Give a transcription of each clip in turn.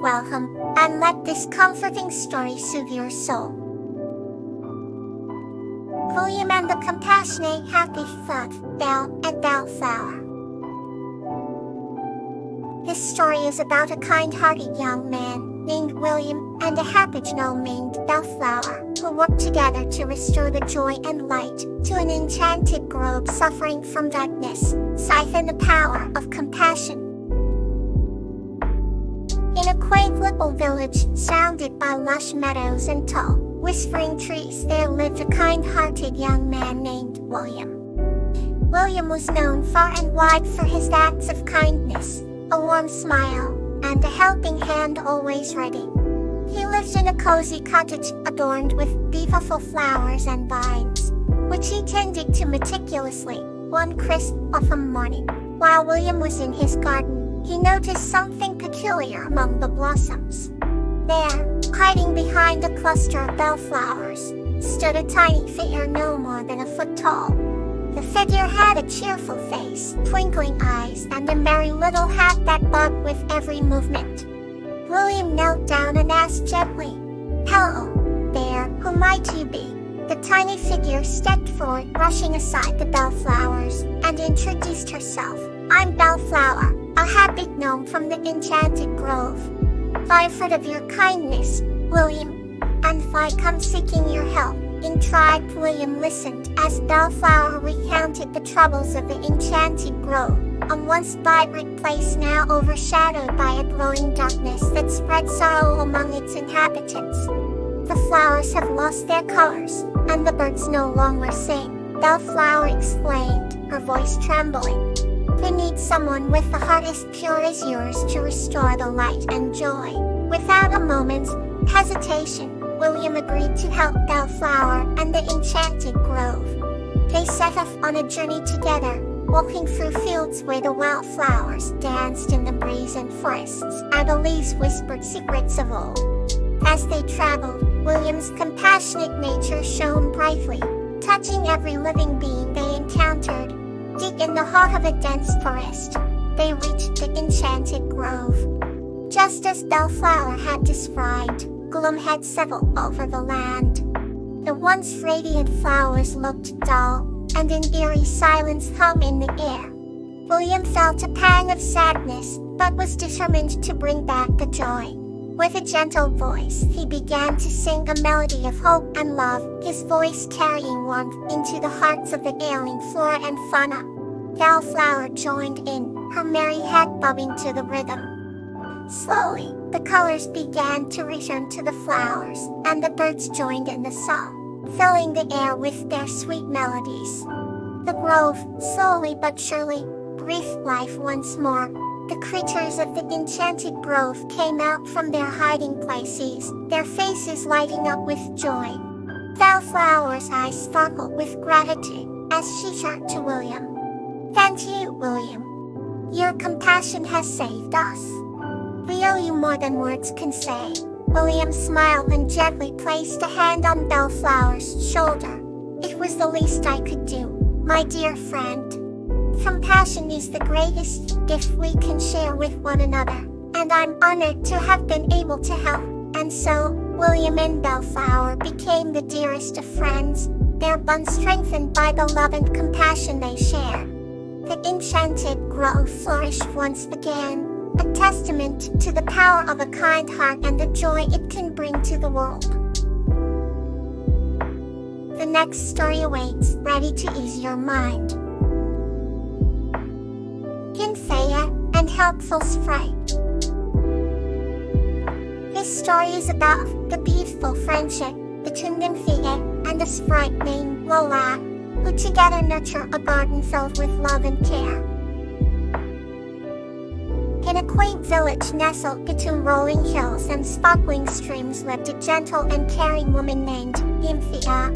welcome, and let this comforting story soothe your soul. William and the Compassionate Happy Thought, Belle and Bellflower. This story is about a kind-hearted young man named William and a happy gnome named Bellflower who work together to restore the joy and light to an enchanted grove suffering from darkness, siphon the power of compassion. In a quaint little village surrounded by lush meadows and tall, whispering trees, there lived a kind-hearted young man named William. William was known far and wide for his acts of kindness, a warm smile, and a helping hand always ready. He lived in a cozy cottage adorned with beautiful flowers and vines, which he tended to meticulously. One crisp autumn morning, while William was in his garden, he noticed something peculiar among the blossoms. There, hiding behind a cluster of bellflowers, stood a tiny figure no more than a foot tall. The figure had a cheerful face, twinkling eyes, and a merry little hat that bobbed with every movement. William knelt down and asked gently, "Hello, there, who might you be?" The tiny figure stepped forward, brushing aside the bellflowers, and introduced herself. "I'm Bellflower, a happy gnome from the enchanted grove. I've heard of your kindness, William, and I come seeking your help." Intrigued, William listened as Bellflower recounted the troubles of the enchanted grove, a once vibrant place now overshadowed by a growing darkness that spread sorrow among its inhabitants. "The flowers have lost their colors, and the birds no longer sing," Bellflower explained, her voice trembling. "We need someone with a heart as pure as yours to restore the light and joy." Without a moment's hesitation, William agreed to help Bellflower and the enchanted grove. They set off on a journey together, walking through fields where the wildflowers danced in the breeze and forests and the leaves whispered secrets of old. As they traveled, William's compassionate nature shone brightly, touching every living being they encountered. Deep in the heart of a dense forest, they reached the enchanted grove. Just as Bellflower had described, gloom had settled over the land. The once radiant flowers looked dull, and an eerie silence hung in the air. William felt a pang of sadness, but was determined to bring back the joy. With a gentle voice, he began to sing a melody of hope and love, his voice carrying warmth into the hearts of the ailing flora and fauna. Bellflower joined in, her merry head bobbing to the rhythm. Slowly, the colors began to return to the flowers, and the birds joined in the song, filling the air with their sweet melodies. The grove, slowly but surely, breathed life once more. The creatures of the enchanted grove came out from their hiding places, their faces lighting up with joy. Bellflower's eyes sparkled with gratitude as she turned to William. "Thank you, William. Your compassion has saved us. We owe you more than words can say." William smiled and gently placed a hand on Bellflower's shoulder. "It was the least I could do, my dear friend. Compassion is the greatest gift we can share with one another, and I'm honored to have been able to help." And so, William and Bellflower became the dearest of friends, their bond strengthened by the love and compassion they shared. The enchanted grove flourished once again, a testament to the power of a kind heart and the joy it can bring to the world. The next story awaits, ready to ease your mind. Nymphaea and Helpful Sprite. This story is about the beautiful friendship between Nymphaea and a sprite named Lola, who together nurture a garden filled with love and care. In a quaint village nestled between rolling hills and sparkling streams lived a gentle and caring woman named Nymphaea.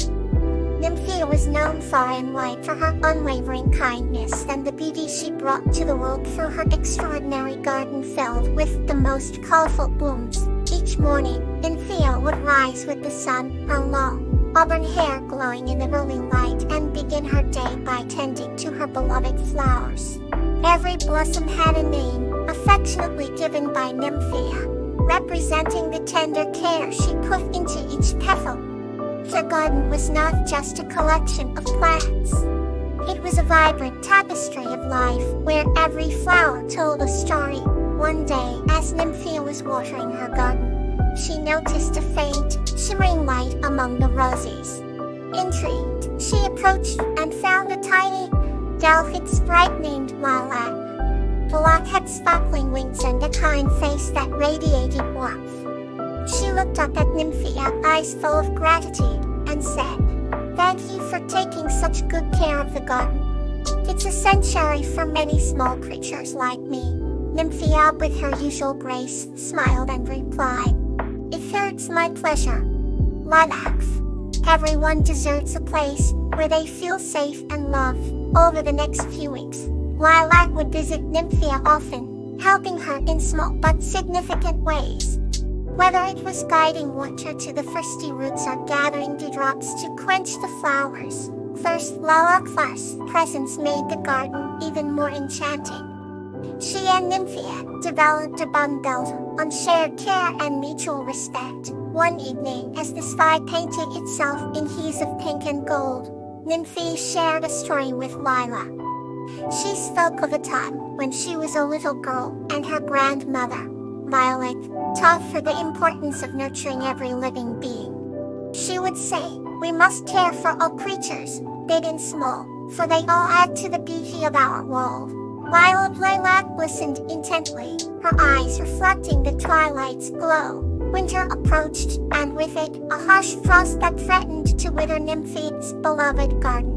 Nymphaea was known far and wide for her unwavering kindness and the beauty she brought to the world through her extraordinary garden filled with the most colorful blooms. Each morning, Nymphaea would rise with the sun, her long, auburn hair glowing in the early light, and begin her day by tending to her beloved flowers. Every blossom had a name, affectionately given by Nymphaea. representing the tender care she put into each petal. The garden was not just a collection of plants. It was a vibrant tapestry of life where every flower told a story. One day, as Nymphia was watering her garden, she noticed a faint, shimmering light among the roses. Intrigued, she approached and found a tiny, delicate sprite named Lilac. Lilac had sparkling wings and a kind face that radiated warmth. She looked up at Nymphia, eyes full of gratitude, and said, "Thank you for taking such good care of the garden. It's a sanctuary for many small creatures like me." Nymphia, with her usual grace, smiled and replied, "It's my pleasure. Lilac. Everyone deserves a place where they feel safe and loved." Over the next few weeks, Lilac would visit Nymphia often, helping her in small but significant ways. Whether it was guiding water to the thirsty roots or gathering dewdrops to quench the flowers, Lilac's presence made the garden even more enchanting. She and Nymphia developed a bond built on shared care and mutual respect. One evening, as the sky painted itself in hues of pink and gold, Nymphia shared a story with Lila. She spoke of a time when she was a little girl and her grandmother, Violet, taught her the importance of nurturing every living being. She would say, "We must care for all creatures, big and small, for they all add to the beauty of our world." While Lilac listened intently, her eyes reflecting the twilight's glow, winter approached, and with it, a harsh frost that threatened to wither Nymphia's beloved garden.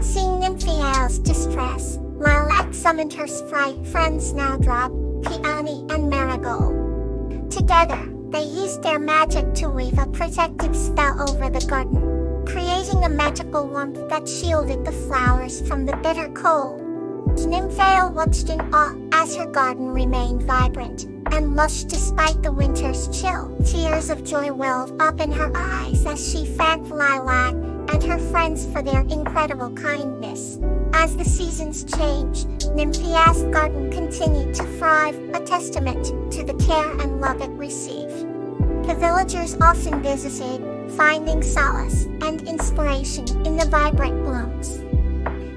Seeing Nymphia's distress, Lilac summoned her sprite friends Snowdrop, Peony, and Marigold. Together, they used their magic to weave a protective spell over the garden, creating a magical warmth that shielded the flowers from the bitter cold. Nymphia watched in awe as her garden remained vibrant and lush despite the winter's chill. Tears of joy welled up in her eyes as she thanked Lilac and her friends for their incredible kindness. As the seasons changed, Nymphia's garden continued to thrive, a testament to the care and love it received. The villagers often visited, finding solace and inspiration in the vibrant blooms.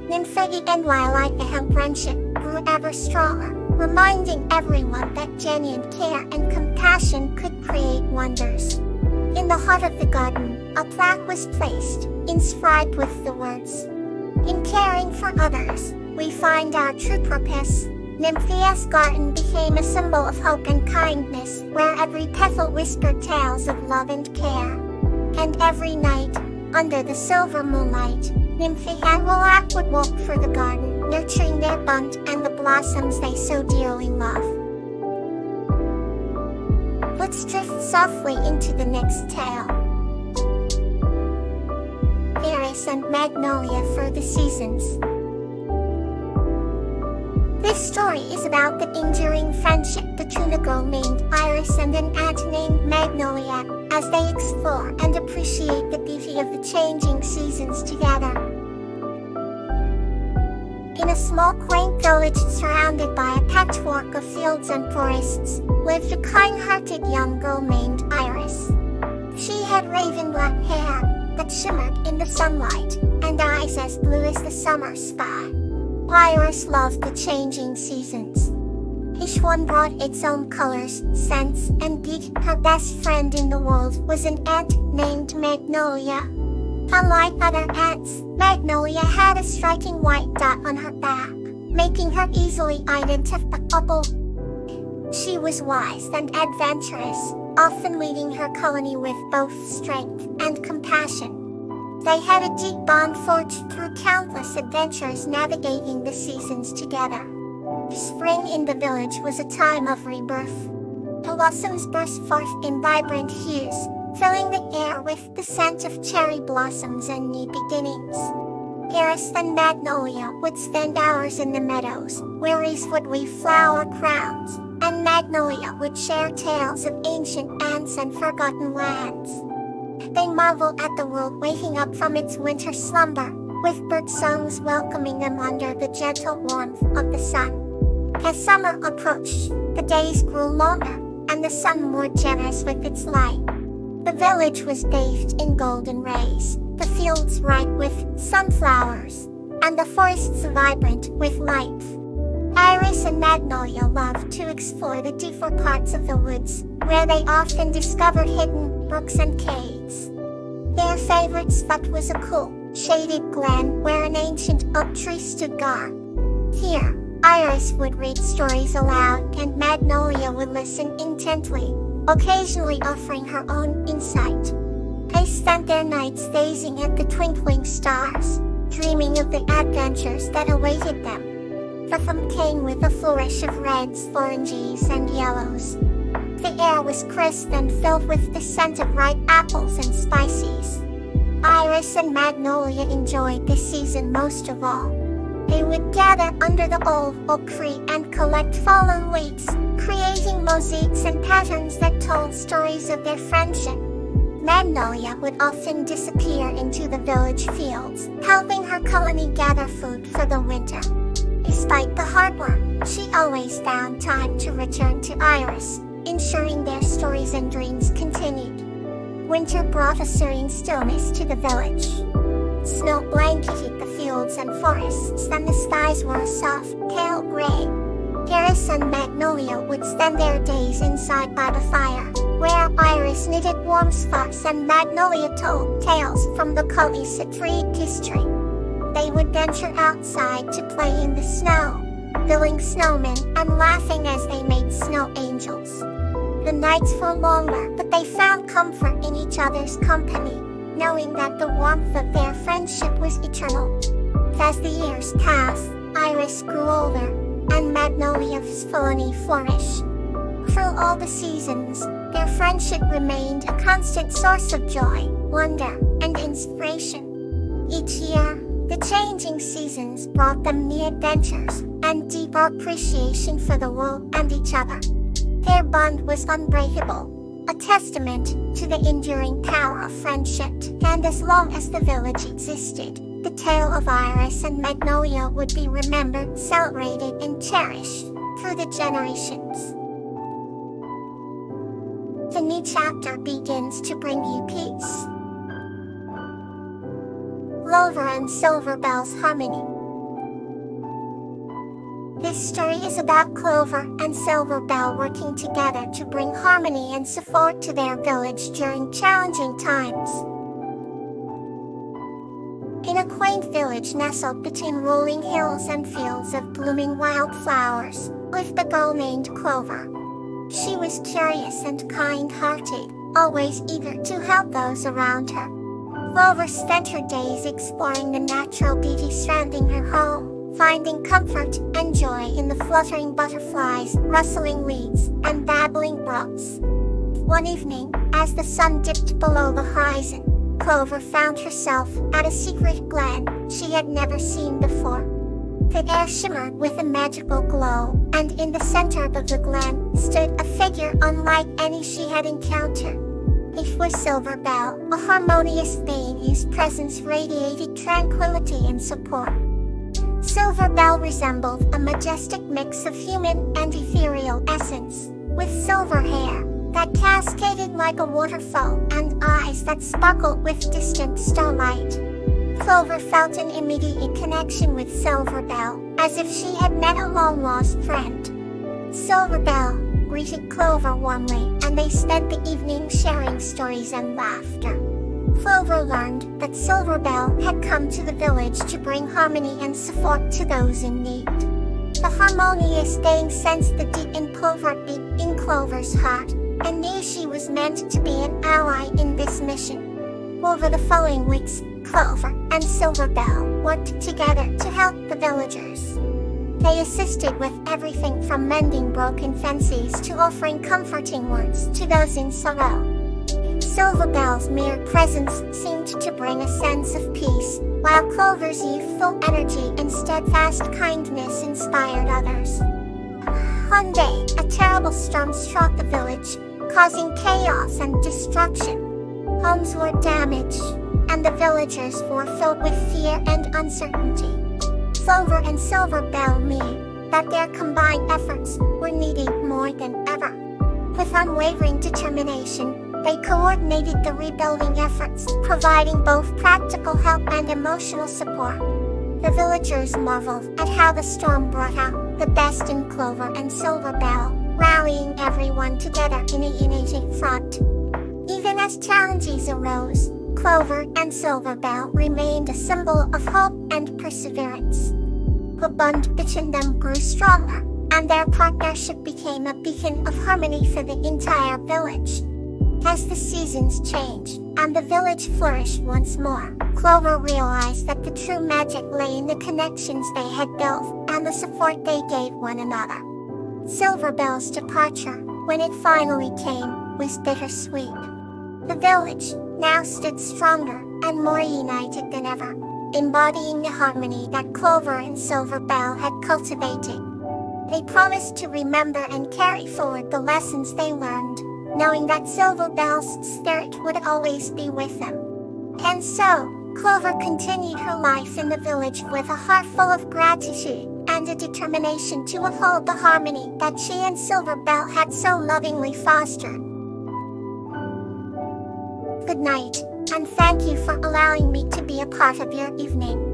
Nymphia and Lilac friendship grew ever stronger, reminding everyone that genuine care and compassion could create wonders. In the heart of the garden, a plaque was placed, inscribed with the words, "In caring for others, we find our true purpose." Nymphia's garden became a symbol of hope and kindness, where every petal whispered tales of love and care. And every night, under the silver moonlight, Nymphia and Lilac would walk through the garden, nurturing their bond and the blossoms they so dearly love. Let's drift softly into the next tale. Iris and Magnolia for the Seasons. This story is about the enduring friendship between a girl named Iris and an ant named Magnolia, as they explore and appreciate the beauty of the changing seasons together. In a small quaint village surrounded by a patchwork of fields and forests, lived a kind-hearted young girl named Iris. She had raven black hair that shimmered in the sunlight, and eyes as blue as the summer sky. Iris loved the changing seasons. Each one brought its own colors, scents, and beauty. Her best friend in the world was an ant named Magnolia. Unlike other ants, Magnolia had a striking white dot on her back, making her easily identifiable. She was wise and adventurous, often leading her colony with both strength and compassion. They had a deep bond forged through countless adventures navigating the seasons together. Spring in the village was a time of rebirth. Blossoms burst forth in vibrant hues, filling the air with the scent of cherry blossoms and new beginnings. Iris and Magnolia would spend hours in the meadows, where Iris would weave flower crowns, and Magnolia would share tales of ancient ants and forgotten lands. They marveled at the world waking up from its winter slumber, with bird songs welcoming them under the gentle warmth of the sun. As summer approached, the days grew longer, and the sun more generous with its light. The village was bathed in golden rays, the fields ripe with sunflowers, and the forests vibrant with life. Iris and Magnolia loved to explore the deeper parts of the woods, where they often discovered hidden brooks and caves. Their favorite spot was a cool, shaded glen where an ancient oak tree stood guard. Here, Iris would read stories aloud and Magnolia would listen intently, occasionally offering her own insight. They spent their nights gazing at the twinkling stars, dreaming of the adventures that awaited them. The autumn came with a flourish of reds, oranges, and yellows. The air was crisp and filled with the scent of ripe apples and spices. Iris and Magnolia enjoyed this season most of all. They would gather under the old oak tree and collect fallen leaves, creating mosaics and patterns that told stories of their friendship. Magnolia would often disappear into the village fields, helping her colony gather food for the winter. Despite the hard work, she always found time to return to Iris, ensuring their stories and dreams continued. Winter brought a serene stillness to the village. Snow blanketed the fields and forests, and the skies were a soft, pale gray. Iris and Magnolia would spend their days inside by the fire, where Iris knitted warm scarves and Magnolia told tales from the colony's rich history. They would venture outside to play in the snow, building snowmen and laughing as they made snow angels. The nights were longer, but they found comfort in each other's company, knowing that the warmth of their friendship was eternal. As the years passed, Iris grew older, and Magnolia's colony flourished. Through all the seasons, their friendship remained a constant source of joy, wonder, and inspiration. Each year, the changing seasons brought them new adventures and deeper appreciation for the world and each other. Their bond was unbreakable, a testament to the enduring power of friendship, and as long as the village existed, the tale of Iris and Magnolia would be remembered, celebrated, and cherished through the generations. The new chapter begins to bring you peace. Clover and Silverbell's Harmony. This story is about Clover and Silverbell working together to bring harmony and support to their village during challenging times. In a quaint village nestled between rolling hills and fields of blooming wildflowers, lived a girl named Clover. She was curious and kind-hearted, always eager to help those around her. Clover spent her days exploring the natural beauty surrounding her home, finding comfort and joy in the fluttering butterflies, rustling leaves, and babbling brooks. One evening, as the sun dipped below the horizon, Clover found herself at a secret glen she had never seen before. The air shimmered with a magical glow, and in the center of the glen stood a figure unlike any she had encountered. It was Silverbell, a harmonious being whose presence radiated tranquility and support. Silverbell resembled a majestic mix of human and ethereal essence, with silver hair that cascaded like a waterfall and eyes that sparkled with distant starlight. Clover felt an immediate connection with Silverbell, as if she had met a long-lost friend. Silverbell greeted Clover warmly, and they spent the evening sharing stories and laughter. Clover learned that Silverbell had come to the village to bring harmony and support to those in need. The harmonious being sensed the deep and covert beat in Clover's heart, and knew she was meant to be an ally in this mission. Over the following weeks, Clover and Silverbell worked together to help the villagers. They assisted with everything from mending broken fences to offering comforting words to those in sorrow. Silverbell's mere presence seemed to bring a sense of peace, while Clover's youthful energy and steadfast kindness inspired others. One day, a terrible storm struck the village, causing chaos and destruction. Homes were damaged, and the villagers were filled with fear and uncertainty. Clover and Silverbell knew that their combined efforts were needed more than ever. With With unwavering determination, they coordinated the rebuilding efforts, providing both practical help and emotional support. The villagers marveled at how the storm brought out the best in Clover and Silverbell, rallying everyone together in a united front. Even as challenges arose, Clover and Silverbell remained a symbol of hope and perseverance. The bond between them grew stronger, and their partnership became a beacon of harmony for the entire village. As the seasons changed, and the village flourished once more, Clover realized that the true magic lay in the connections they had built, and the support they gave one another. Silverbell's departure, when it finally came, was bittersweet. The village now stood stronger and more united than ever, embodying the harmony that Clover and Silverbell had cultivated. They promised to remember and carry forward the lessons they learned, knowing that Silverbell's spirit would always be with them. And so, Clover continued her life in the village with a heart full of gratitude and a determination to uphold the harmony that she and Silverbell had so lovingly fostered. Good night, and thank you for allowing me to be a part of your evening.